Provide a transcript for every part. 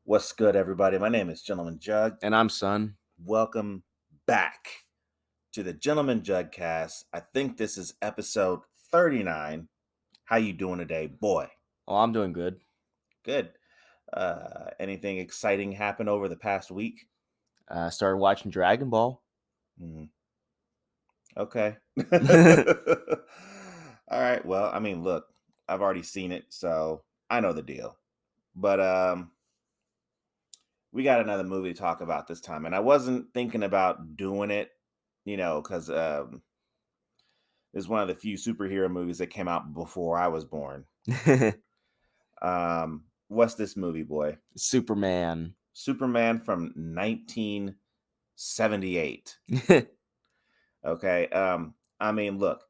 What's good, everybody? My name is Gentleman Jug. And I'm Son. Welcome back to the Gentleman Juggcast. I think this is episode 39. How you doing today, boy? Oh, I'm doing good. Good. Anything exciting happen over the past week? Started watching Dragon Ball. Hmm. Okay. All right. Well, I mean, look, I've already seen it, so I know the deal. But we got another movie to talk about this time, and I wasn't thinking about doing it, because it's one of the few superhero movies that came out before I was born. What's this movie, boy? Superman. Superman from 1978. Okay. I mean, look,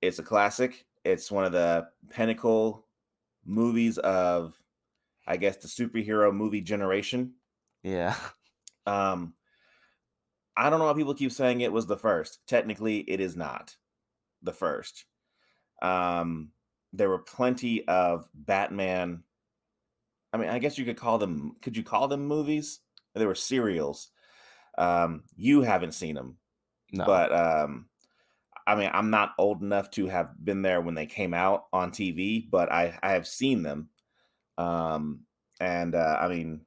it's a classic. It's one of the pinnacle movies of, I guess, the superhero movie generation. Yeah. Um, I don't know why people keep saying it was the first. Technically, it is not the first. Um, there were plenty of Batman. I mean, I guess you could call them. Could you call them movies? There were serials. You haven't seen them, No. but I mean, I'm not old enough to have been there when they came out on TV, but I have seen them. Um, and I mean,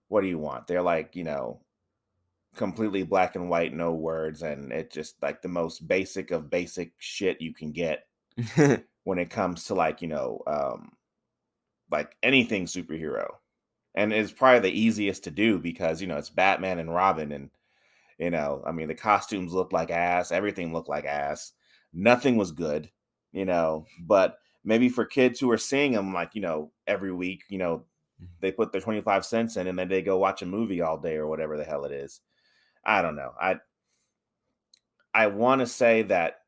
what do you want? They're like, completely black and white, no words, and it just like the most basic of basic shit you can get when it comes to like anything superhero. And it's probably the easiest to do because it's Batman and Robin, and I mean the costumes looked like ass, everything looked like ass, nothing was good, but maybe for kids who are seeing them like every week, they put their 25 cents in and then they go watch a movie all day or whatever the hell it is. I don't know. I want to say that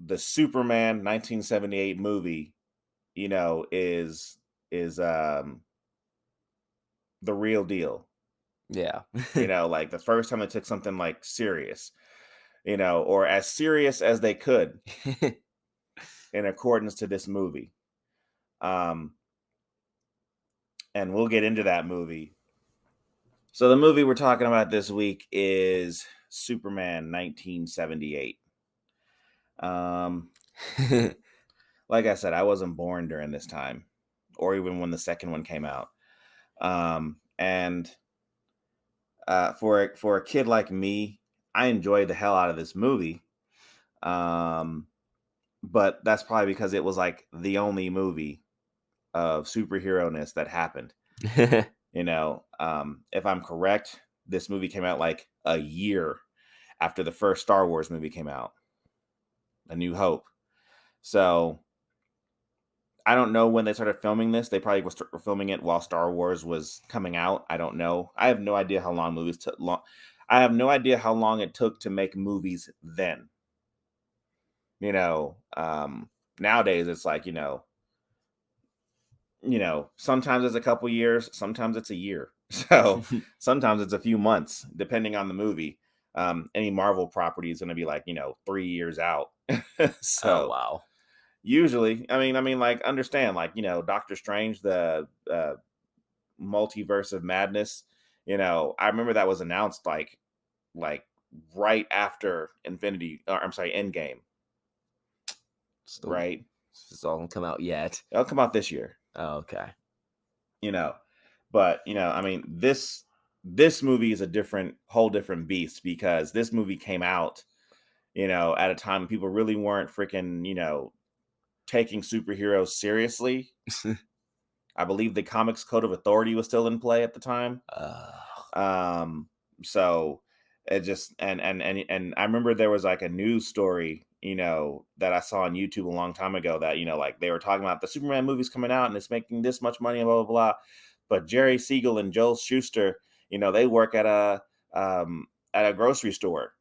the Superman 1978 movie, is the real deal. Yeah. Like the first time they took something like serious, or as serious as they could in accordance to this movie. Um, and we'll get into that movie. So the movie we're talking about this week is Superman 1978. Um, like I said, I wasn't born during this time, or even when the second one came out. And for a kid like me, I enjoyed the hell out of this movie. Um, but that's probably because it was like the only movie of superhero-ness that happened. If I'm correct, this movie came out like a year after the first Star Wars movie came out, A New Hope. So I don't know when they started filming this. They probably were filming it while Star Wars was coming out. I don't know. I have no idea how long movies took. I have no idea how long it took to make movies then. You know, Nowadays it's like sometimes it's a couple years, sometimes it's a year. So sometimes it's a few months, depending on the movie. Any Marvel property is going to be like 3 years out. Oh, So wow. usually, I mean, like understand, like Doctor Strange, the multiverse of madness. I remember that was announced like right after Infinity. Or, I'm sorry, Endgame. Still, Right, this all come out yet. it'll come out this year. Oh, okay. You know, but I mean this movie is a whole different beast because this movie came out at a time when people really weren't freaking taking superheroes seriously. I believe the Comics Code of Authority was still in play at the time. Uh, Um, so it just and I remember there was like a news story, that I saw on YouTube a long time ago that like they were talking about the Superman movies coming out and it's making this much money and blah blah blah. But Jerry Siegel and Joel Schuster, they work at a grocery store,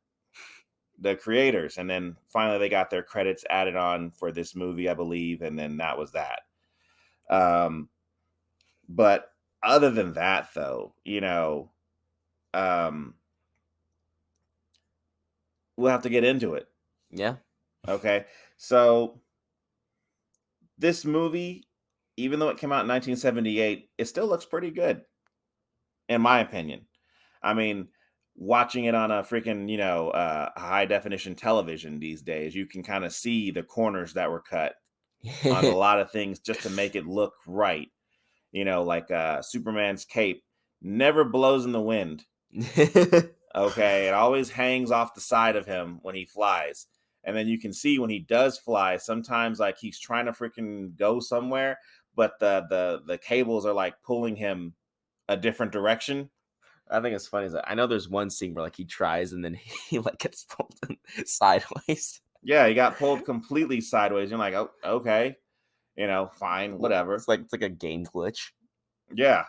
the creators, and then finally they got their credits added on for this movie, I believe, and then that was that. Um, but other than that, though, um, we'll have to get into it. yeah. Okay, so this movie, even though it came out in 1978, it still looks pretty good, in my opinion. I mean, watching it on a freaking, high definition television these days, you can kind of see the corners that were cut on a lot of things just to make it look right. Like Superman's cape never blows in the wind. Okay, it always hangs off the side of him when he flies. And then you can see when he does fly, sometimes like he's trying to freaking go somewhere, but the cables are like pulling him a different direction. I think it's funny is that I know there's one scene where like he tries and then he like gets pulled sideways. Yeah, he got pulled completely sideways. You're like, oh, okay, fine, whatever. It's like a game glitch. Yeah.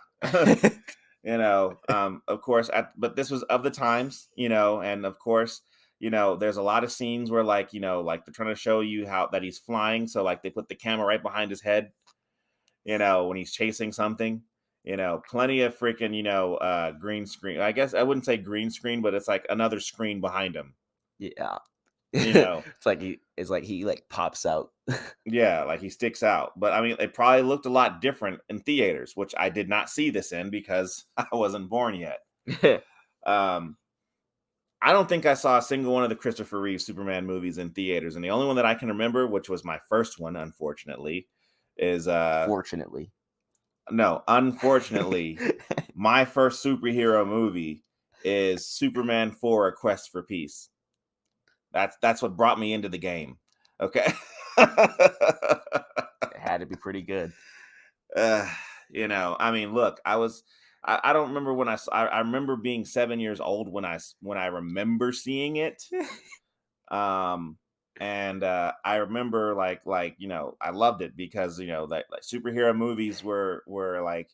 Of course, but this was of the times, and of course, there's a lot of scenes where like they're trying to show you how that he's flying. So like they put the camera right behind his head, when he's chasing something, plenty of freaking, green screen. I guess I wouldn't say green screen, but it's like another screen behind him. Yeah. It's like he like pops out. Yeah, like he sticks out. But I mean, it probably looked a lot different in theaters, which I did not see this in because I wasn't born yet. I don't think I saw a single one of the Christopher Reeves Superman movies in theaters, and the only one that I can remember, which was my first one, unfortunately, is Fortunately. No, unfortunately, my first superhero movie is Superman 4: A Quest for Peace. That's what brought me into the game. Okay. It had to be pretty good. I mean, look, I don't remember when I remember being 7 years old when I remember seeing it. And I remember like I loved it because like superhero movies were like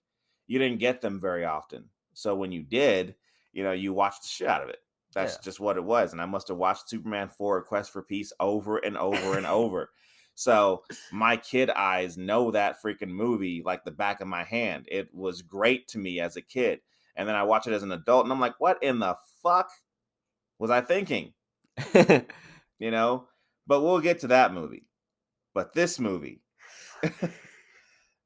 you didn't get them very often. So when you did, you watched the shit out of it. That's just what it was. And I must have watched Superman 4: A Quest for Peace over and over and over. So my kid eyes know that freaking movie like the back of my hand. It was great to me as a kid. And then I watch it as an adult and I'm like, what in the fuck was I thinking? But we'll get to that movie. But this movie,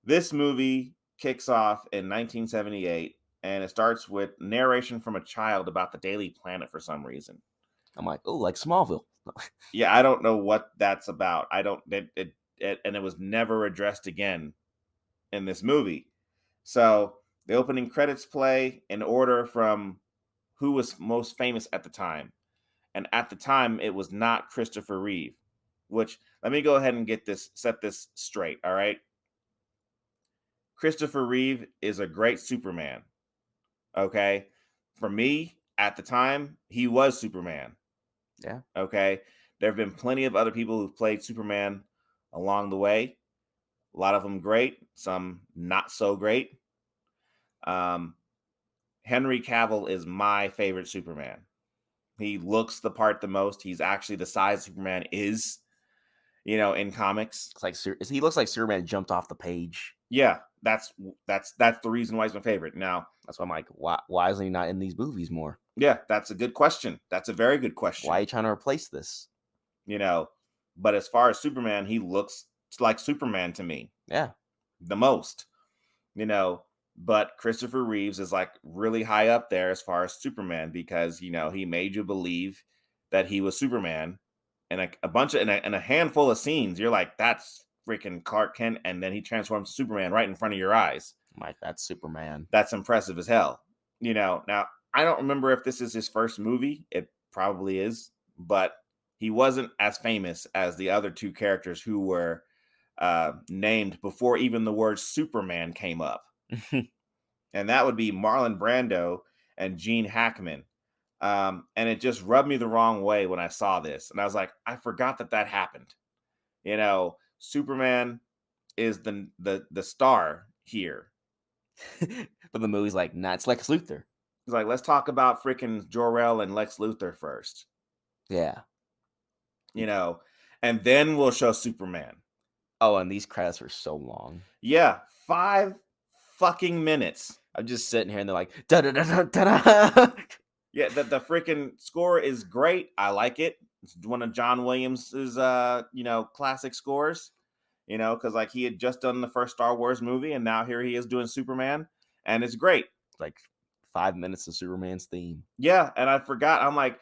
this movie kicks off in 1978. And it starts with narration from a child about the Daily Planet for some reason. I'm like, oh, like Smallville. Yeah, I don't know what that's about. I don't. And it was never addressed again in this movie. So the opening credits play in order from who was most famous at the time, and at the time it was not Christopher Reeve. Which let me go ahead and set this straight. All right, Christopher Reeve is a great Superman. Okay. For me, at the time, he was Superman. Yeah. Okay. There have been plenty of other people who've played Superman along the way. A lot of them great, some not so great. Henry Cavill is my favorite Superman. He looks the part the most. He's actually the size Superman is, in comics. It's like he looks like Superman jumped off the page. Yeah, that's the reason why he's my favorite. Now, that's why I'm like, why is he not in these movies more? Yeah, that's a good question. That's a very good question. Why are you trying to replace this? But as far as Superman, he looks like Superman to me. Yeah. The most. But Christopher Reeves is like really high up there as far as Superman because, he made you believe that he was Superman. And a bunch of, and a handful of scenes, you're like, that's freaking Clark Kent, and then he transforms to Superman right in front of your eyes. Like, that's Superman. That's impressive as hell. Now I don't remember if this is his first movie. It probably is, but he wasn't as famous as the other two characters who were named before even the word Superman came up. And that would be Marlon Brando and Gene Hackman. And it just rubbed me the wrong way when I saw this. And I was like, I forgot that happened. Superman is the star here. But the movie's like, nah, it's Lex Luthor. He's like, let's talk about freaking Jor-El and Lex Luthor first. Yeah. And then we'll show Superman. Oh, and these credits were so long. Yeah, 5 fucking minutes. I'm just sitting here and they're like, da-da-da-da-da-da. Yeah, the freaking score is great. I like it. It's one of John Williams's classic scores. because like he had just done the first Star Wars movie, and now here he is doing Superman, and it's great. Like 5 minutes of Superman's theme. Yeah, and I forgot. I'm like,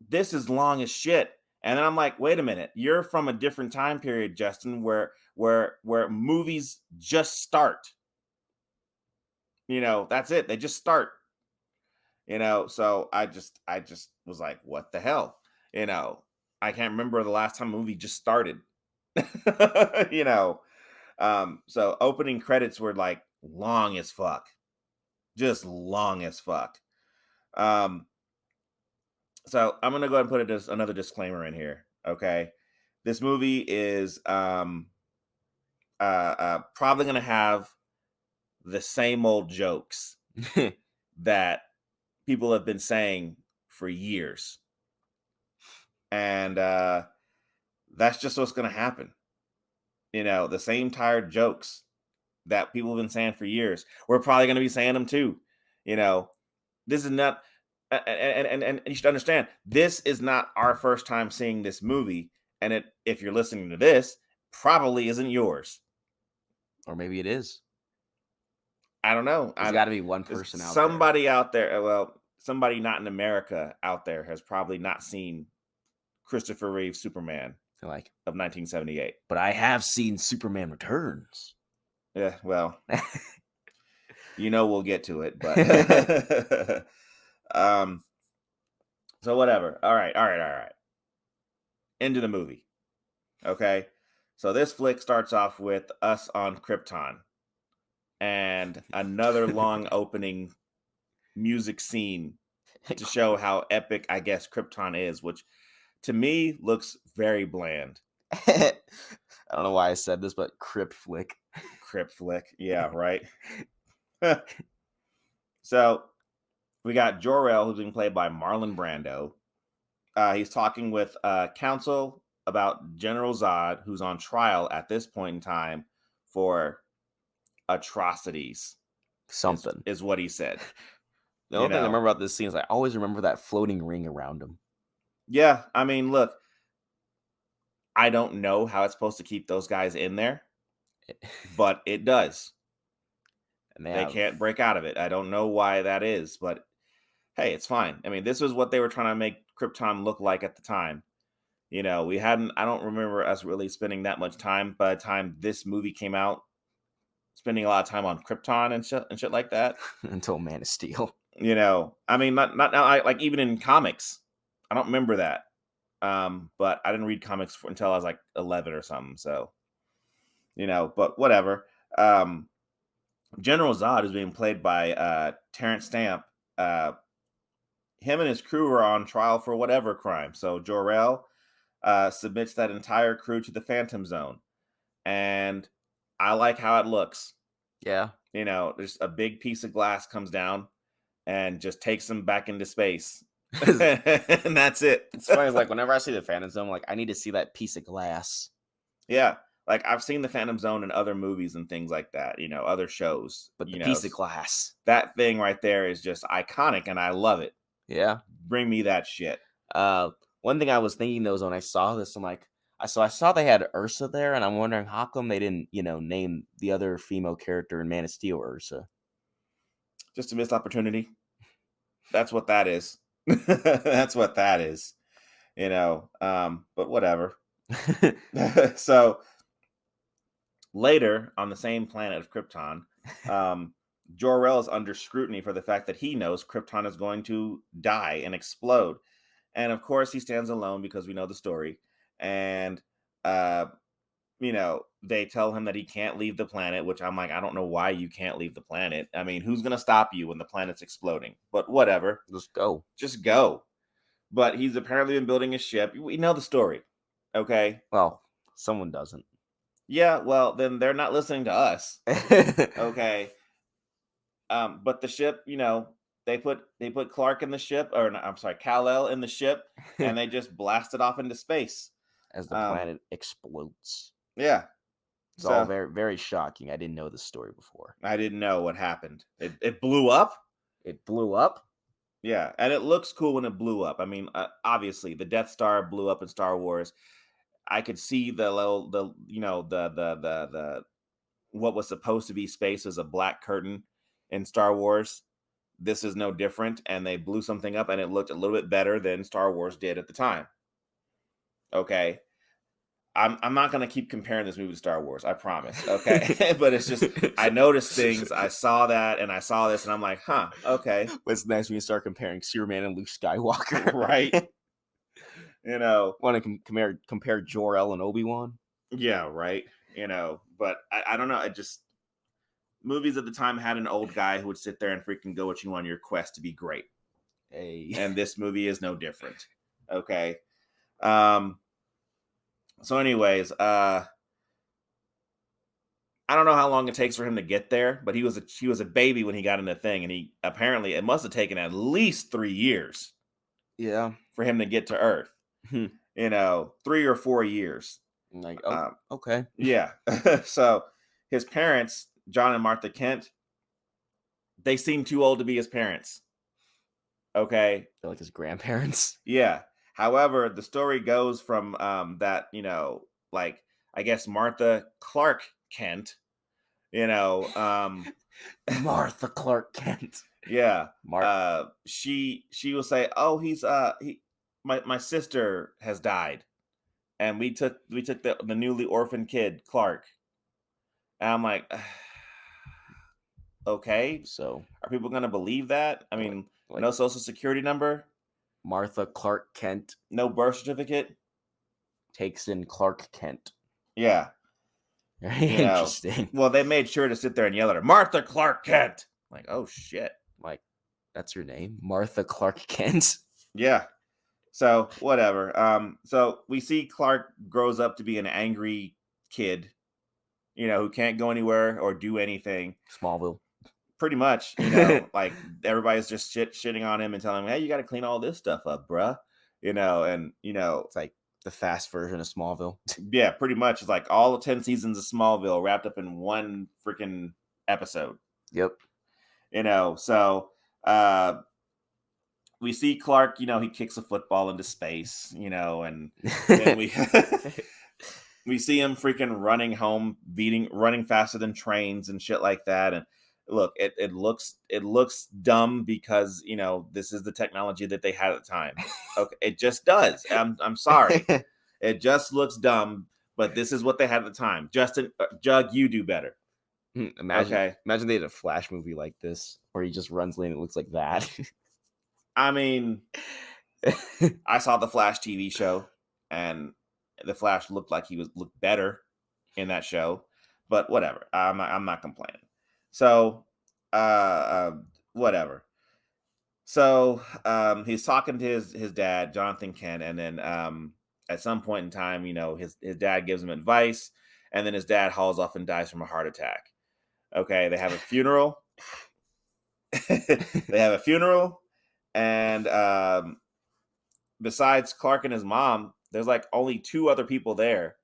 this is long as shit. And then I'm like, wait a minute, you're from a different time period, Justin, where movies just start. That's it. They just start. So I just was like, what the hell? I can't remember the last time a movie just started. you know. So opening credits were like long as fuck. Just long as fuck. So I'm gonna go ahead and put another disclaimer in here. Okay. This movie is probably gonna have the same old jokes that people have been saying for years. And that's just what's gonna happen. The same tired jokes that people have been saying for years. We're probably gonna be saying them too. This is not and you should understand, this is not our first time seeing this movie, and if you're listening to this, probably isn't yours. Or maybe it is. I don't know. There's got to be one person out there. Somebody out there, well, somebody not in America out there has probably not seen Christopher Reeves Superman of 1978. But I have seen Superman Returns. Yeah, well, we'll get to it, but so whatever. All right. Into the movie. Okay. So this flick starts off with us on Krypton and another long opening music scene to show how epic, I guess, Krypton is, which to me looks very bland. I don't know why I said this, but Crypt flick. Yeah, right. So we got Jor-El, who's being played by Marlon Brando. He's talking with counsel about General Zod, who's on trial at this point in time for atrocities. Something is what he said. The only thing I remember about this scene is I always remember that floating ring around him. Yeah, I mean, look, I don't know how it's supposed to keep those guys in there, but it does. And they can't break out of it. I don't know why that is, but hey, it's fine. I mean, this was what they were trying to make Krypton look like at the time. I don't remember us really spending that much time by the time this movie came out, spending a lot of time on Krypton and shit like that. Until Man of Steel. I mean, not now, like even in comics, I don't remember that. But I didn't read comics until I was like 11 or something. So, but whatever. General Zod is being played by Terrence Stamp. Him and his crew are on trial for whatever crime. So Jor-El submits that entire crew to the Phantom Zone. And I like how it looks. Yeah. There's a big piece of glass comes down and just takes them back into space. And that's it. It's funny. It's like whenever I see the Phantom Zone, I'm like, I need to see that piece of glass. Yeah. Like I've seen the Phantom Zone in other movies and things like that, other shows. But the piece of glass. That thing right there is just iconic and I love it. Yeah. Bring me that shit. One thing I was thinking though is when I saw this, I'm like, I saw they had Ursa there, and I'm wondering how come they didn't, name the other female character in Man of Steel Ursa. Just a missed opportunity. That's what that is. That's what that is. But whatever. So later on the same planet of Krypton, Jor-El is under scrutiny for the fact that he knows Krypton is going to die and explode. And of course he stands alone because we know the story. And, they tell him that he can't leave the planet, which I'm like, I don't know why you can't leave the planet. I mean, who's going to stop you when the planet's exploding? But whatever. Just go. But he's apparently been building a ship. We know the story. Okay. Well, someone doesn't. Yeah. Well, then they're not listening to us. Okay. But the ship, they put Clark in the ship, or no, I'm sorry, Kal-El in the ship, and they just blasted off into space as the planet explodes. Yeah, it's all very, very shocking. I didn't know this story before. I didn't know what happened. It blew up. It blew up. Yeah, and it looks cool when it blew up. I mean, obviously, the Death Star blew up in Star Wars. I could see the little the what was supposed to be space as a black curtain in Star Wars. This is no different, and they blew something up, and it looked a little bit better than Star Wars did at the time. Okay, I'm not gonna keep comparing this movie to Star Wars, I promise. Okay, but it's just I noticed things. I saw that, and I saw this, and I'm like, huh, okay, But it's nice when you start comparing Superman and Luke Skywalker. right? You know, Want to compare Jor-El and Obi-Wan? yeah, right. But I don't know. It just movies at the time had an old guy who would sit there and freaking go at you on your quest to be great. Hey. And this movie is no different. Okay. So anyways, I don't know how long it takes for him to get there, but he was a baby when he got in the thing, and he apparently it must have taken at least 3 years Yeah. for him to get to Earth. 3 or 4 years. Like, oh, okay. Yeah. So his parents, John and Martha Kent, they seem too old to be his parents. Okay. They're like his grandparents. Yeah. However, the story goes from that, like I guess Martha Clark Kent, Martha Clark Kent. yeah. She will say, "Oh, he's my sister has died, and we took the newly orphaned kid Clark." And I'm like, okay, So are people gonna believe that? I mean, like no social security number, Martha Clark Kent no birth certificate. takes in Clark Kent. Yeah, Very interesting. Well, they made sure to sit there and yell at her, Martha Clark Kent. Like, oh shit. Like, that's your name, Martha Clark Kent. Yeah. So whatever. So we see Clark grows up to be an angry kid, who can't go anywhere or do anything. Smallville. Pretty much, like everybody's just shitting on him and telling him, "Hey, you got to clean all this stuff up, bruh." It's like the fast version of Smallville. Yeah, pretty much. It's like all 10 seasons of Smallville wrapped up in one freaking episode. Yep. So we see Clark, he kicks a football into space, and then we see him freaking running home, running faster than trains and shit like that. And look, it looks dumb because this is the technology that they had at the time. Okay, it just does. I'm sorry, it just looks dumb, but this is what they had at the time. Justin, Jug, you do better. Imagine they did a Flash movie like this where he just runs lane and it looks like that. I mean, I saw the Flash TV show, and the Flash looked like he looked better in that show, but whatever. I'm not complaining. So, whatever. So, he's talking to his dad, Jonathan Kent, and then at some point in time, his dad gives him advice, and then his dad hauls off and dies from a heart attack. Okay, they have a funeral. And besides Clark and his mom, there's like only 2 other people there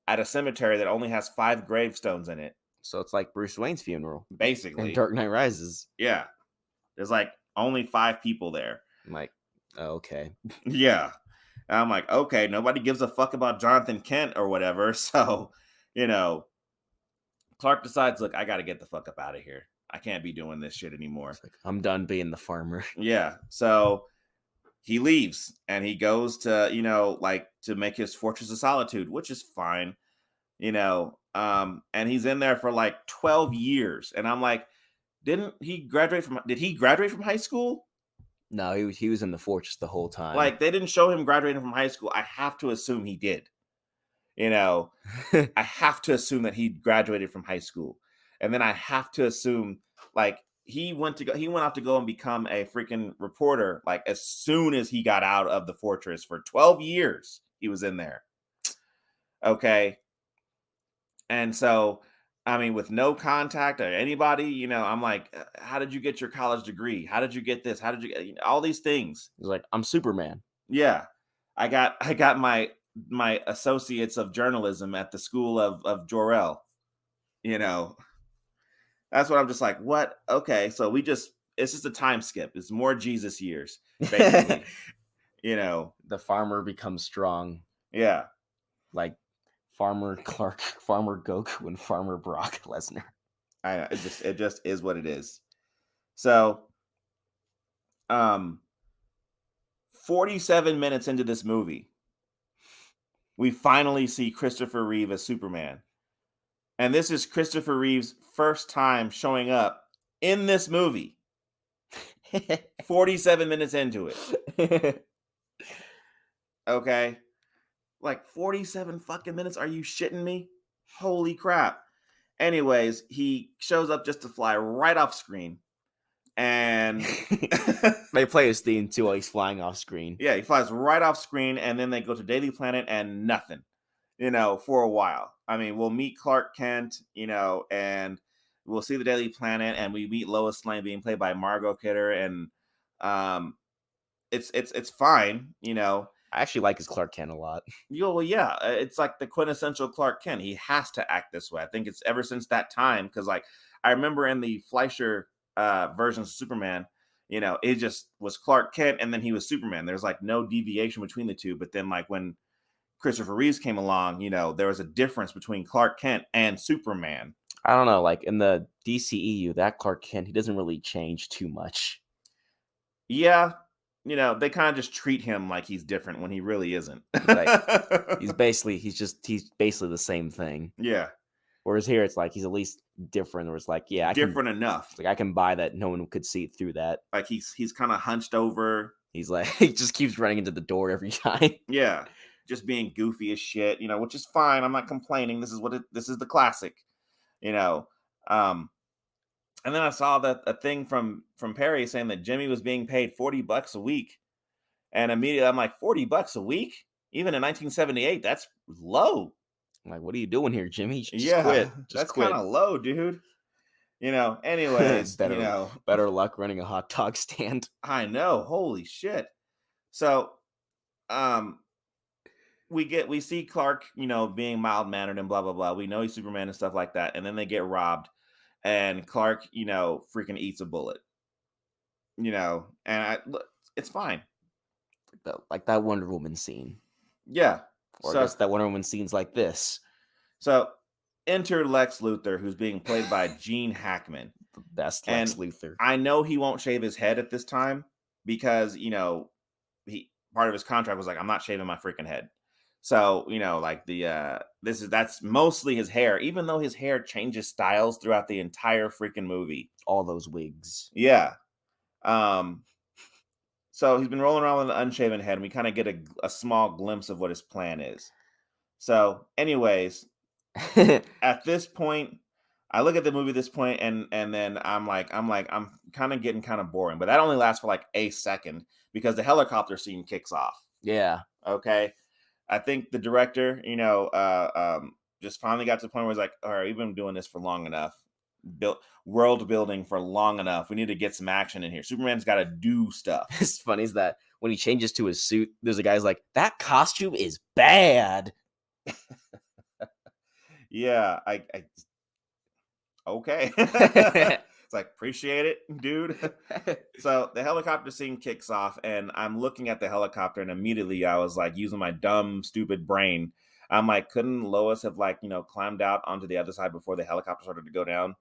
at a cemetery that only has 5 gravestones in it. So it's like Bruce Wayne's funeral, basically. in Dark Knight Rises. Yeah, there's like only 5 people there. I'm like, oh, okay. Yeah, and I'm like, okay, nobody gives a fuck about Jonathan Kent or whatever. So, Clark decides, look, I got to get the fuck up out of here. I can't be doing this shit anymore. Like, I'm done being the farmer. Yeah. So he leaves and he goes to, to make his Fortress of Solitude, which is fine, and he's in there for like 12 years. And I'm like, did he graduate from high school? No, he was in the Fortress the whole time. Like, they didn't show him graduating from high school. I have to assume he did. I have to assume that he graduated from high school. And then I have to assume, like, he went off to go and become a freaking reporter, like, as soon as he got out of the Fortress. For 12 years, he was in there. Okay. And so, I mean, with no contact or anybody, I'm like, how did you get your college degree? How did you get this? How did you get all these things? He's like, I'm Superman. Yeah. I got my associates of journalism at the school of Jor-El. That's what I'm just like, what? Okay, so it's just a time skip. It's more Jesus years, basically. The farmer becomes strong. Yeah. Like Farmer Clark, Farmer Goku, and Farmer Brock Lesnar. I know, it just is what it is. So, 47 minutes into this movie, we finally see Christopher Reeve as Superman. And this is Christopher Reeve's first time showing up in this movie. 47 minutes into it. Okay. Like 47 fucking minutes. Are you shitting me? Holy crap. Anyways, he shows up just to fly right off screen. And they play his theme too while he's flying off screen. Yeah, he flies right off screen, and then they go to Daily Planet and nothing, for a while. I mean, we'll meet Clark Kent, and we'll see the Daily Planet, and we meet Lois Lane being played by Margot Kidder, and it's fine, I actually like his Clark Kent a lot. Well, yeah, it's like the quintessential Clark Kent. He has to act this way. I think it's ever since that time, because like I remember in the Fleischer versions of Superman, it just was Clark Kent and then he was Superman. There's like no deviation between the two. But then like when Christopher Reeves came along, there was a difference between Clark Kent and Superman. I don't know, like in the DCEU, that Clark Kent, he doesn't really change too much. Yeah. They kind of just treat him like he's different when he really isn't. He's basically the same thing. Yeah. Whereas here, it's like he's at least different. Where it's like, yeah, different enough. Like I can buy that. No one could see through that. Like he's kind of hunched over. He's like he just keeps running into the door every time. Yeah, just being goofy as shit. Which is fine. I'm not complaining. This is the classic. And then I saw that a thing from Perry saying that Jimmy was being paid $40 a week, and immediately I'm like, $40 a week, even in 1978, that's low. I'm like, what are you doing here, Jimmy? Just quit. That's kind of low, dude. Anyways, better luck running a hot dog stand. I know. Holy shit. So, we see Clark, being mild mannered and blah blah blah. We know he's Superman and stuff like that, and then they get robbed, and Clark, freaking eats a bullet. And it's fine. Like that Wonder Woman scene. Yeah. Or I guess that Wonder Woman scene's like this. So enter Lex Luthor, who's being played by Gene Hackman. The best Lex Luthor. I know he won't shave his head at this time because, he part of his contract was like, I'm not shaving my freaking head. So, like that's mostly his hair, even though his hair changes styles throughout the entire freaking movie. All those wigs. Yeah. So he's been rolling around with an unshaven head, and we kind of get a small glimpse of what his plan is. So, anyways, at this point, I look at the movie at this point, and then I'm kind of getting kind of boring. But that only lasts for like a second because the helicopter scene kicks off. Yeah. Okay. I think the director, just finally got to the point where he's like, all right, we've been doing this for long enough. World building for long enough. We need to get some action in here. Superman's got to do stuff. It's funny is that when he changes to his suit, there's a guy's like, that costume is bad. Yeah, I okay. It's like, appreciate it, dude. So the helicopter scene kicks off, and I'm looking at the helicopter, and immediately I was like, using my dumb, stupid brain, I'm like, couldn't Lois have climbed out onto the other side before the helicopter started to go down?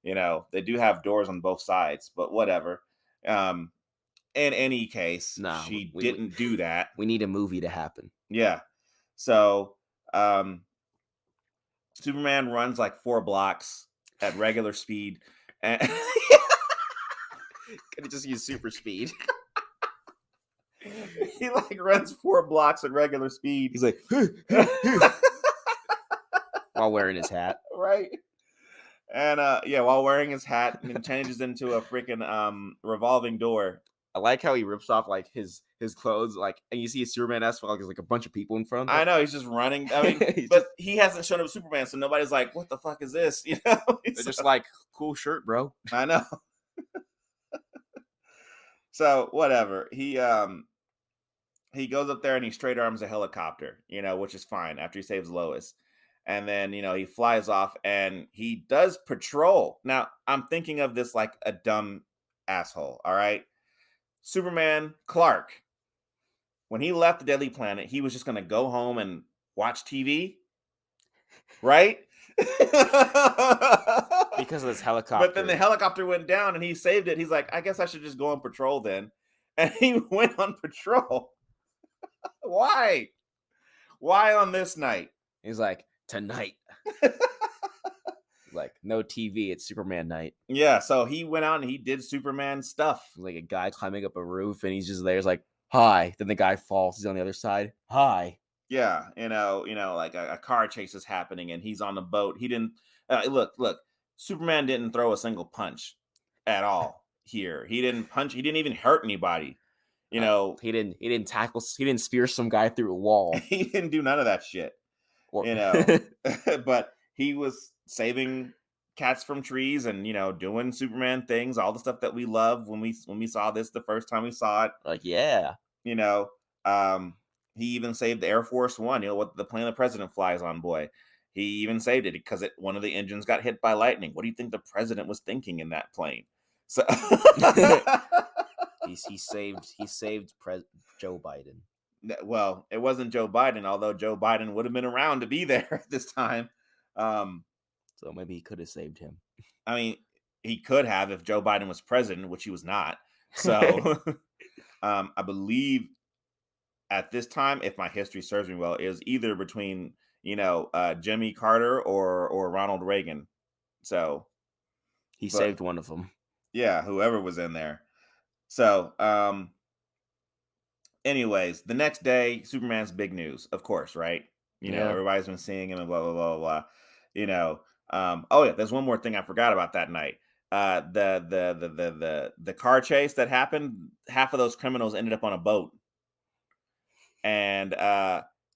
They do have doors on both sides, but whatever. In any case, she didn't do that. We need a movie to happen. Yeah. So, Superman runs like 4 blocks at regular speed. And Could have just used super speed. He runs 4 blocks at regular speed. He's like, while wearing his hat. Right. And while wearing his hat, and changes into a freaking revolving door. I like how he rips off his clothes, and you see a Superman as well, there's a bunch of people in front of him. I know, he's just running. I mean, but he hasn't shown up Superman, so nobody's like, what the fuck is this? They're just like, cool shirt, bro. I know. So whatever. He goes up there and he straight arms a helicopter, which is fine after he saves Lois. And then, he flies off and he does patrol. Now, I'm thinking of this like a dumb asshole, all right? Superman, Clark, when he left the Daily Planet, he was just going to go home and watch TV, right? Because of this But then the helicopter. helicopter went down and he saved it. He's like, I guess I should just go on patrol then. And he went on patrol. Why? Why on this night? He's like, tonight. Like, no TV, it's Superman night. Yeah, so he went out and he did Superman stuff. Like a guy climbing up a roof and he's just there. He's like, hi. Then the guy falls. He's on the other side. Hi. Yeah, like a car chase is happening and he's on the boat. He didn't look. Superman didn't throw a single punch at all here. He didn't punch. He didn't even hurt anybody. He didn't tackle. He didn't spear some guy through a wall. He didn't do none of that shit. Or, But he was saving cats from trees and doing Superman things, all the stuff that we love when we saw this the first time we saw it. like, yeah. He even saved the Air Force One, what the plane the president flies on, boy. He even saved it because one of the engines got hit by lightning. What do you think the president was thinking in that plane? So he saved Joe Biden. Well, it wasn't Joe Biden, although Joe Biden would have been around to be there at this time. So maybe he could have saved him. I mean, he could have if Joe Biden was president, which he was not. So I believe at this time, if my history serves me well, it was either between Jimmy Carter or Ronald Reagan. So he saved one of them. Yeah, whoever was in there. So anyways, the next day, Superman's big news, of course, right? Everybody's been seeing him and blah blah blah blah. Oh yeah, there's one more thing I forgot about that night. The car chase that happened, half of those criminals ended up on a boat. And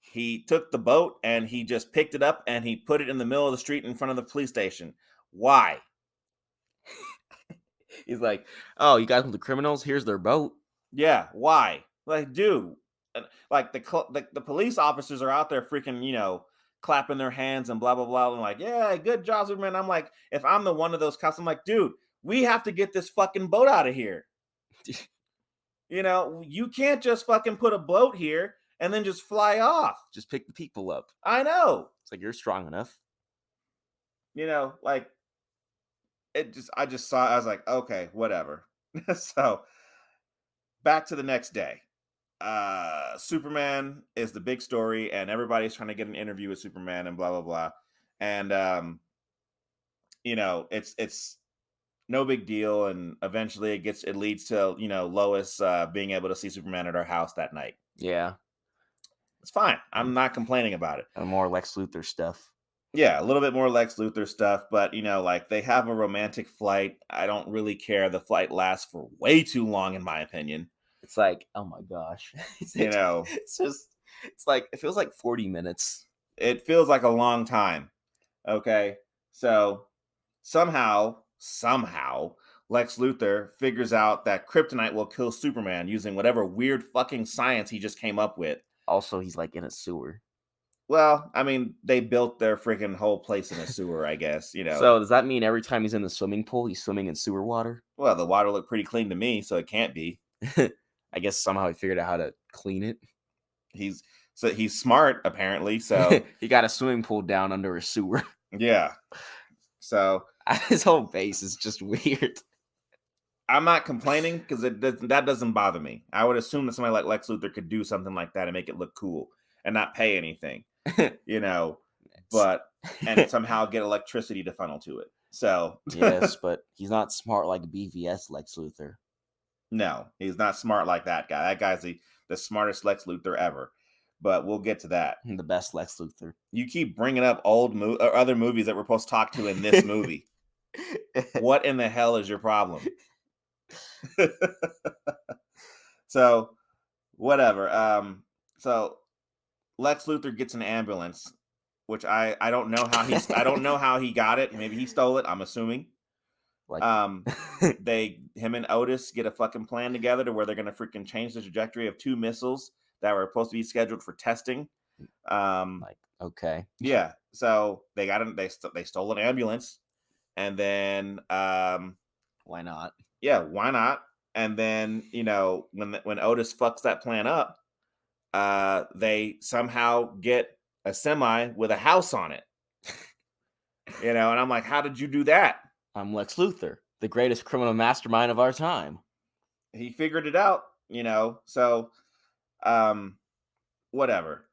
he took the boat and he just picked it up and he put it in the middle of the street in front of the police station. Why? He's like, oh, you guys want the criminals? Here's their boat. Yeah, why? Like, dude, like the police officers are out there freaking, clapping their hands and blah, blah, blah. And like, yeah, good job, Superman. I'm like, if I'm the one of those cops, I'm like, dude, we have to get this fucking boat out of here. You can't just fucking put a boat here and then just fly off. Just pick the people up. I know. It's like, you're strong enough. Like I just saw, I was like, okay, whatever. So back to the next day. Superman is the big story and everybody's trying to get an interview with Superman and blah, blah, blah. And, it's no big deal, and eventually it leads to Lois being able to see Superman at her house that night. Yeah, it's fine. I'm not complaining about it. And more Lex Luthor stuff. Yeah, a little bit more Lex Luthor stuff, but like they have a romantic flight. I don't really care. The flight lasts for way too long, in my opinion. It's like, oh my gosh, it's like it feels like 40 minutes. It feels like a long time. Okay, so somehow Lex Luthor figures out that kryptonite will kill Superman using whatever weird fucking science he just came up with. Also, he's like in a sewer. Well, I mean, they built their freaking whole place in a sewer, I guess, So does that mean every time he's in the swimming pool, he's swimming in sewer water? Well, the water looked pretty clean to me, so it can't be. I guess somehow he figured out how to clean it. He's smart, apparently, so he got a swimming pool down under a sewer. Yeah. So his whole base is just weird. I'm not complaining because that doesn't bother me. I would assume that somebody like Lex Luthor could do something like that and make it look cool and not pay anything, but and somehow get electricity to funnel to it. So yes, but he's not smart like BVS Lex Luthor. No, he's not smart like that guy. That guy's the smartest Lex Luthor ever. But we'll get to that. The best Lex Luthor. You keep bringing up or other movies that we're supposed to talk to in this movie. What in the hell is your problem? So, whatever. So Lex Luthor gets an ambulance, which I don't know how he got it. Maybe he stole it. I'm assuming. Like, him and Otis get a fucking plan together to where they're gonna freaking change the trajectory of 2 missiles that were supposed to be scheduled for testing. Okay. Yeah. So they they stole an ambulance, and then why not? Yeah, why not? And then when Otis fucks that plan up, they somehow get a semi with a house on it. And I'm like, how did you do that? I'm Lex Luthor, the greatest criminal mastermind of our time. He figured it out, so um whatever.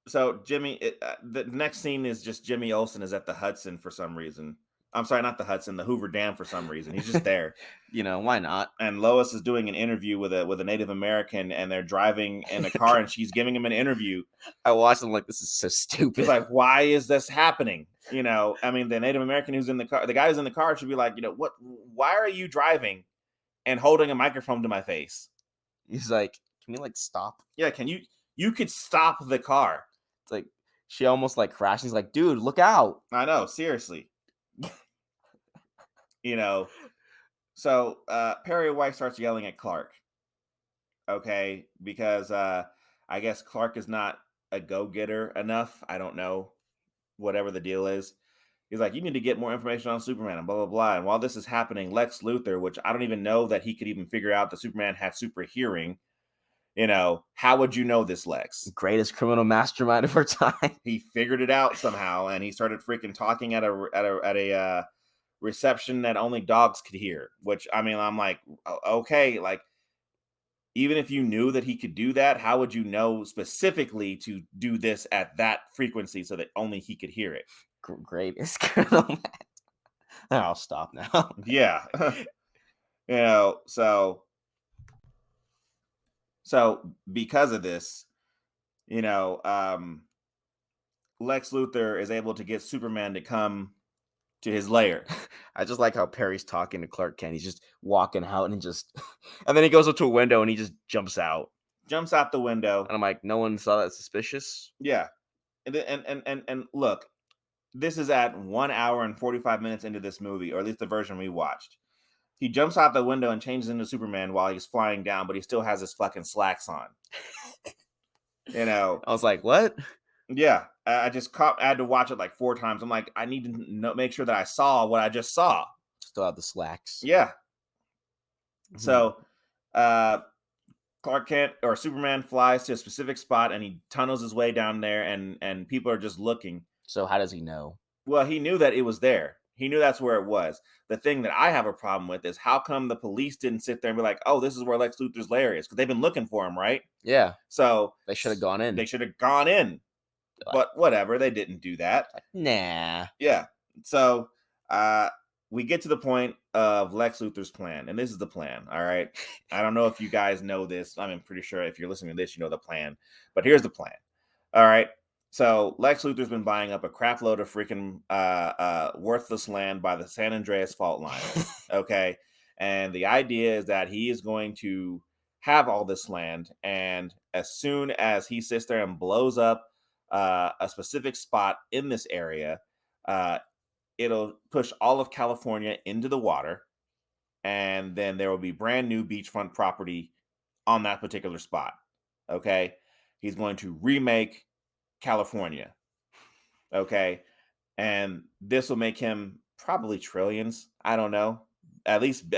So the next scene is just Jimmy Olsen is at the Hudson for some reason. I'm sorry, not the Hudson, the Hoover Dam for some reason. He's just there. Why not? And Lois is doing an interview with a Native American, and they're driving in a car, and she's giving him an interview. I watched them like, this is so stupid. It's like, why is this happening? I mean, the Native American who's in the car, the guy who's in the car should be like, what? Why are you driving and holding a microphone to my face? He's like, can we stop? Yeah, can you could stop the car. It's like she almost crashed. He's like, dude, look out. I know, seriously. So Perry White starts yelling at Clark. Okay, because I guess Clark is not a go-getter enough. I don't know, whatever the deal is. He's like, you need to get more information on Superman and blah, blah, blah. And while this is happening, Lex Luthor, which I don't even know that he could even figure out that Superman had super hearing. How would you know this, Lex? Greatest criminal mastermind of our time. He figured it out somehow, and he started freaking talking at a reception that only dogs could hear. Which, I mean, I'm like, okay, even if you knew that he could do that, how would you know specifically to do this at that frequency so that only he could hear it? Greatest criminal. I'll stop now. Yeah. So because of this, Lex Luthor is able to get Superman to come to his lair. I just like how Perry's talking to Clark Kent. He's just walking out and and then he goes up to a window and he just jumps out the window. And I'm like, no one saw that suspicious? Yeah. And look, this is at 1 hour and 45 minutes into this movie, or at least the version we watched. He jumps out the window and changes into Superman while he's flying down, but he still has his fucking slacks on. I was like, what? Yeah, I had to watch it 4 times. I'm like, I need to make sure that I saw what I just saw. Still have the slacks. Yeah. Mm-hmm. So, Clark Kent or Superman flies to a specific spot and he tunnels his way down there, and people are just looking. So how does he know? Well, he knew that it was there. He knew that's where it was. The thing that I have a problem with is how come the police didn't sit there and be like, oh, this is where Lex Luthor's lair is? Because they've been looking for him, right? Yeah. So they should have gone in. But whatever, they didn't do that. Nah. Yeah. So we get to the point of Lex Luthor's plan, and this is the plan. All right. I don't know if you guys know this. I'm pretty sure if you're listening to this, you know the plan. But here's the plan. All right. So Lex Luthor's been buying up a crap load of freaking worthless land by the San Andreas fault line. Okay. And the idea is that he is going to have all this land, and as soon as he sits there and blows up a specific spot in this area, it'll push all of California into the water, and then there will be brand new beachfront property on that particular spot. Okay. He's going to remake California. Okay. And this will make him probably trillions. I don't know. At least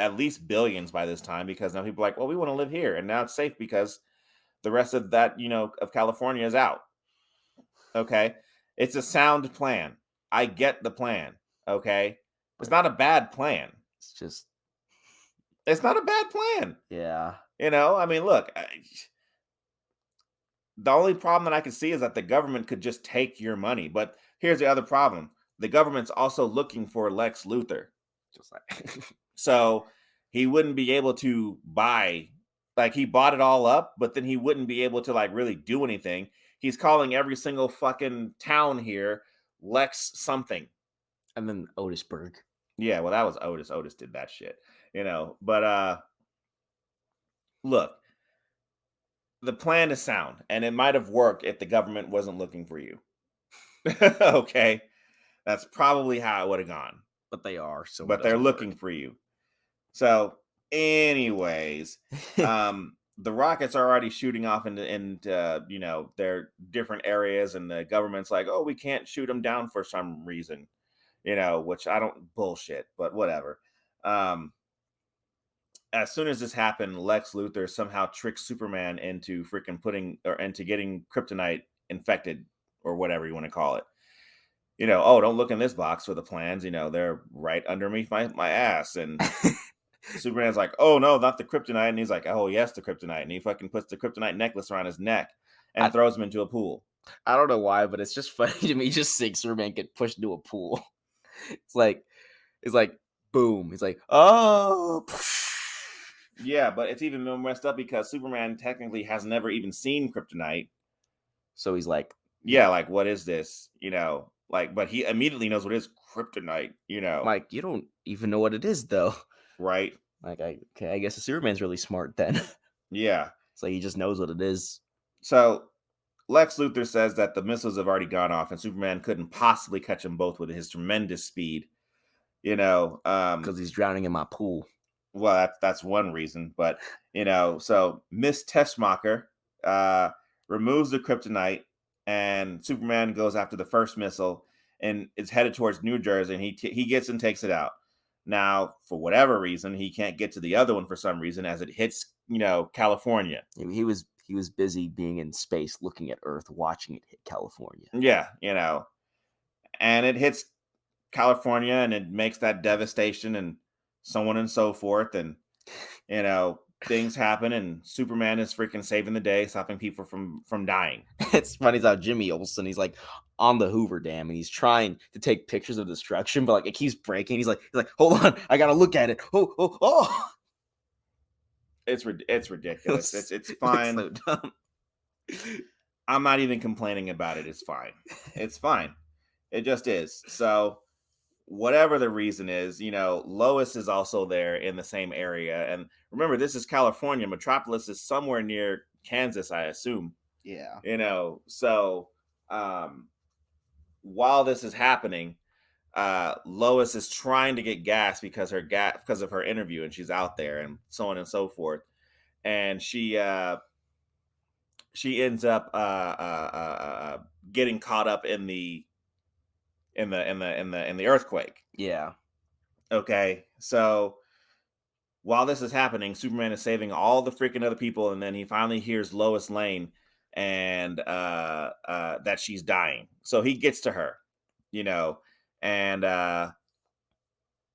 billions by this time, because now people are like, well, we want to live here. And now it's safe because the rest of that, of California is out. Okay. It's a sound plan. I get the plan. Okay. It's not a bad plan. It's not a bad plan. Yeah. I mean, look, the only problem that I can see is that the government could just take your money. But here's the other problem. The government's also looking for Lex Luthor. Just like so he wouldn't be able to buy, he bought it all up, but then he wouldn't be able to really do anything. He's calling every single fucking town here Lex something. And then Otisburg. Yeah, well, that was Otis. Otis did that shit, but look, the plan is sound, and it might have worked if the government wasn't looking for you. Okay. That's probably how it would have gone. But they are. But they're looking for you. So, anyways, the rockets are already shooting off into their different areas, and the government's like, oh, we can't shoot them down for some reason, which I don't bullshit, but whatever. As soon as this happened, Lex Luthor somehow tricks Superman into freaking into getting kryptonite infected or whatever you want to call it. Oh, don't look in this box for the plans. They're right underneath my ass. And Superman's like, oh no, not the kryptonite. And he's like, oh yes, the kryptonite. And he fucking puts the kryptonite necklace around his neck and I throws him into a pool. I don't know why, but it's just funny to me just seeing Superman get pushed into a pool. It's like boom. He's like, oh. Yeah, but it's even more messed up because Superman technically has never even seen kryptonite. So he's like, yeah, like what is this? But he immediately knows what is kryptonite. Mike, you don't even know what it is though. Right? Like, I guess the Superman's really smart then. Yeah. So he just knows what it is. So Lex Luthor says that the missiles have already gone off and Superman couldn't possibly catch them both with his tremendous speed. Because he's drowning in my pool. Well, that's one reason. But, so Miss Teschmacher removes the kryptonite and Superman goes after the first missile and is headed towards New Jersey, and he gets and takes it out. Now, for whatever reason, he can't get to the other one for some reason as it hits, California. He was busy being in space, looking at Earth, watching it hit California. Yeah, and it hits California and it makes that devastation and so on and so forth. And, things happen and Superman is freaking saving the day, stopping people from dying. It's funny how Jimmy Olsen, he's like on the Hoover Dam and he's trying to take pictures of destruction, but like it keeps breaking. He's like, hold on, I gotta look at it. Oh. It's ridiculous. It's fine. It's so dumb. I'm not even complaining about it. It's fine. It's fine. It just is. So whatever the reason is, Lois is also there in the same area. And remember, this is California. Metropolis is somewhere near Kansas, I assume. Yeah. So while this is happening, Lois is trying to get gas because of her interview, and she's out there and so on and so forth. And she ends up getting caught up in the earthquake. Yeah. Okay. So while this is happening, Superman is saving all the freaking other people, and then he finally hears Lois Lane and that she's dying. So he gets to her, and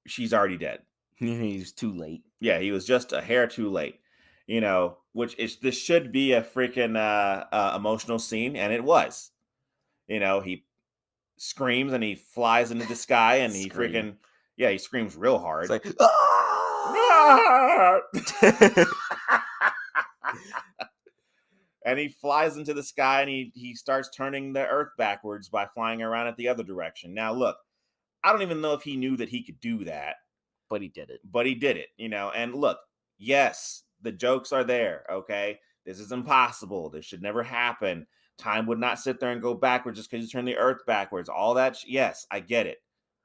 she's already dead. He's too late. Yeah, he was just a hair too late. This should be a freaking emotional scene, and it was. He screams and he flies into the sky and he freaking he screams real hard. It's like, ah! And he flies into the sky and he starts turning the earth backwards by flying around at the other direction. Now look, I don't even know if he knew that he could do that, but he did it. And look, yes, the jokes are there. Okay, this is impossible. This should never happen. Time would not sit there and go backwards just because you turn the earth backwards. All that. Yes, I get it.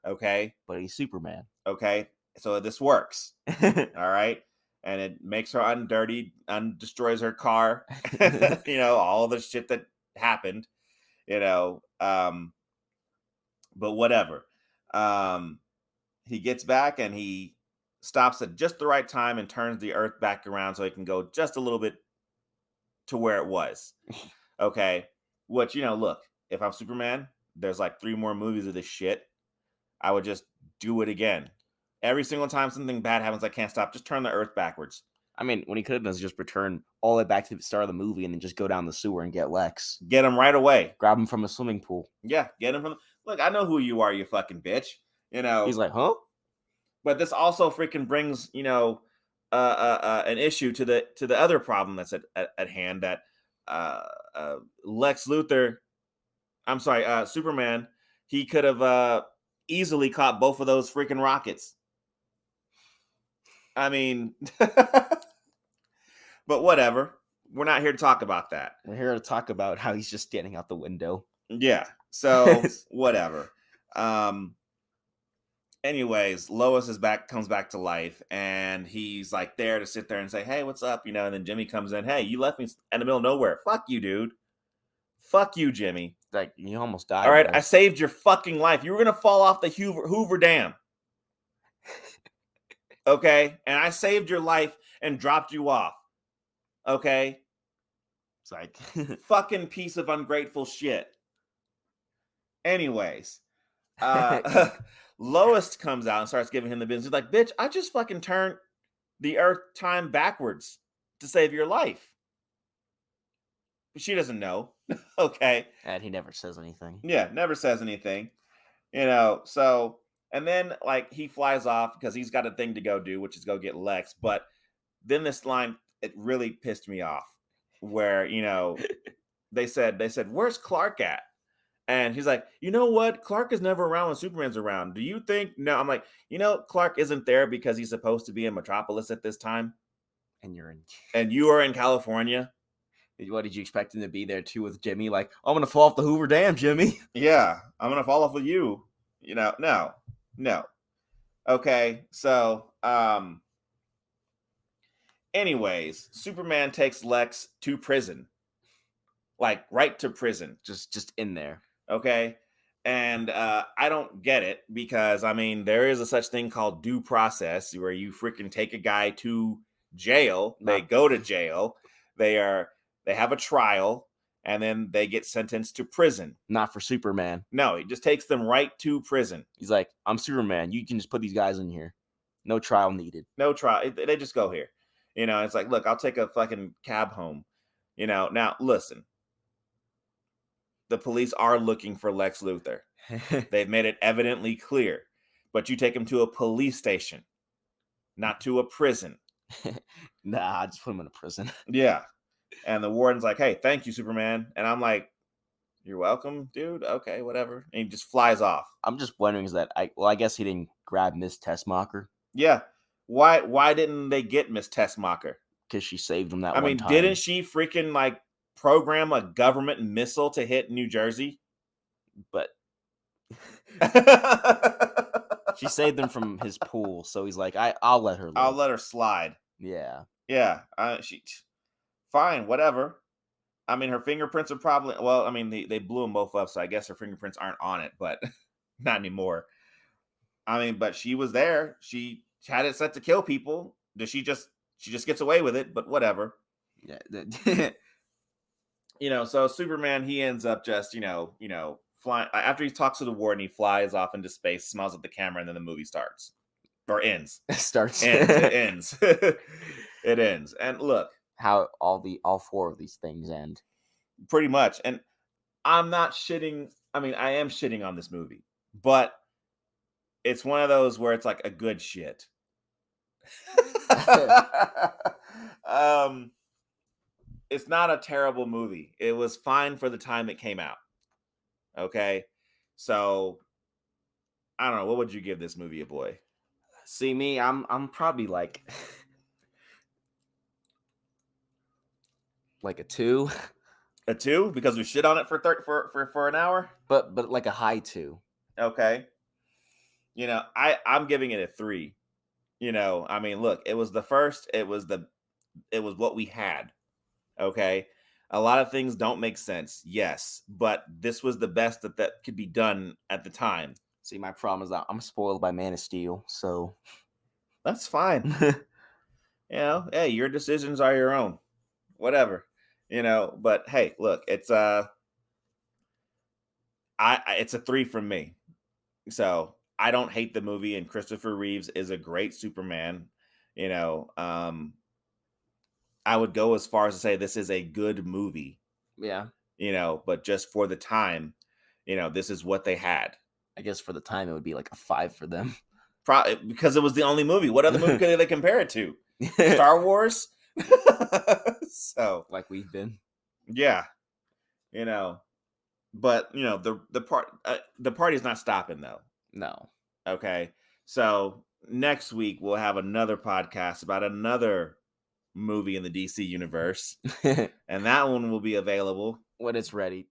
Okay. But he's Superman. Okay. So this works. All right. And it makes her undirty, destroys her car. All the shit that happened, but whatever. He gets back and he stops at just the right time and turns the earth back around so he can go just a little bit to where it was. Okay, which, look, if I'm Superman, there's like 3 more movies of this shit. I would just do it again. Every single time something bad happens, I can't stop. Just turn the earth backwards. I mean, what he could have done is just return all the way back to the start of the movie and then just go down the sewer and get Lex. Get him right away. Grab him from a swimming pool. Yeah, get him from... Look, I know who you are, you fucking bitch. He's like, huh? But this also freaking brings, an issue to the other problem that's at hand, that Lex Luthor, Superman, he could have easily caught both of those freaking rockets. I mean, but whatever. We're not here to talk about that. We're here to talk about how he's just standing out the window. Yeah. So whatever. Anyways, Lois comes back to life, and he's like there to sit there and say, hey, what's up? And then Jimmy comes in. Hey, you left me in the middle of nowhere. Fuck you, dude. Fuck you, Jimmy. Like, you almost died. All right, I saved your fucking life. You were going to fall off the Hoover Dam. Okay? And I saved your life and dropped you off. Okay? It's like, fucking piece of ungrateful shit. Anyways, Lois comes out and starts giving him the business. He's like, bitch, I just fucking turned the Earth time backwards to save your life. But she doesn't know. Okay. And he never says anything. Yeah, never says anything. So and then like he flies off because he's got a thing to go do, which is go get Lex. But then this line, it really pissed me off. Where, they said, where's Clark at? And he's like, you know what? Clark is never around when Superman's around. Do you think? No, I'm like, Clark isn't there because he's supposed to be in Metropolis at this time. And you're in. And you are in California. What did you expect him to be there too with Jimmy? Like, I'm gonna fall off the Hoover Dam, Jimmy. Yeah, I'm gonna fall off with you. No. Okay, so anyways, Superman takes Lex to prison. Like right to prison. Just in there. Okay. And I don't get it because there is a such thing called due process where you freaking take a guy to jail. They go to jail. They have a trial and then they get sentenced to prison. Not for Superman. No, he just takes them right to prison. He's like, I'm Superman. You can just put these guys in here. No trial needed. No trial. They just go here. It's like, look, I'll take a fucking cab home. Now listen. The police are looking for Lex Luthor. They've made it evidently clear. But you take him to a police station, not to a prison. Nah, I just put him in a prison. Yeah. And the warden's like, hey, thank you, Superman. And I'm like, you're welcome, dude. Okay, whatever. And he just flies off. I'm just wondering I guess he didn't grab Miss Tessmacher. Yeah. Why didn't they get Miss Tessmacher? Because she saved him that one time. Didn't she freaking program a government missile to hit New Jersey? But she saved him from his pool, so he's like, I'll let her live. I'll let her slide. Yeah. Yeah. Fine, whatever. Her fingerprints are probably they blew them both up, so I guess her fingerprints aren't on it, but not anymore. But she was there. She had it set to kill people. She just gets away with it, but whatever. Yeah. So Superman, he ends up just, flying. After he talks to the warden, he flies off into space, smiles at the camera, and then the movie starts. Or ends. Starts. Ends. It ends. It ends. And look. How all four of these things end. Pretty much. And I'm not shitting. I am shitting on this movie. But it's one of those where it's like a good shit. It's not a terrible movie. It was fine for the time it came out. Okay. So I don't know. What would you give this movie, a boy? See me, I'm probably like a 2. A 2? Because we shit on it for an hour? But like a high 2. Okay. I'm giving it a 3. Look, it was the first, it was what we had. Okay. A lot of things don't make sense. Yes. But this was the best that could be done at the time. See, my problem is that I'm spoiled by Man of Steel, so that's fine. Hey, your decisions are your own. Whatever. But hey, look, it's it's a 3 from me. So I don't hate the movie, and Christopher Reeves is a great Superman. I would go as far as to say this is a good movie. Yeah. But just for the time, this is what they had. I guess for the time it would be like a 5 for them. Probably because it was the only movie. What other movie could they compare it to? Star Wars? So like we've been. Yeah. But the party's not stopping though. No. Okay. So next week we'll have another podcast about another movie in the DC universe. And that one will be available when it's ready.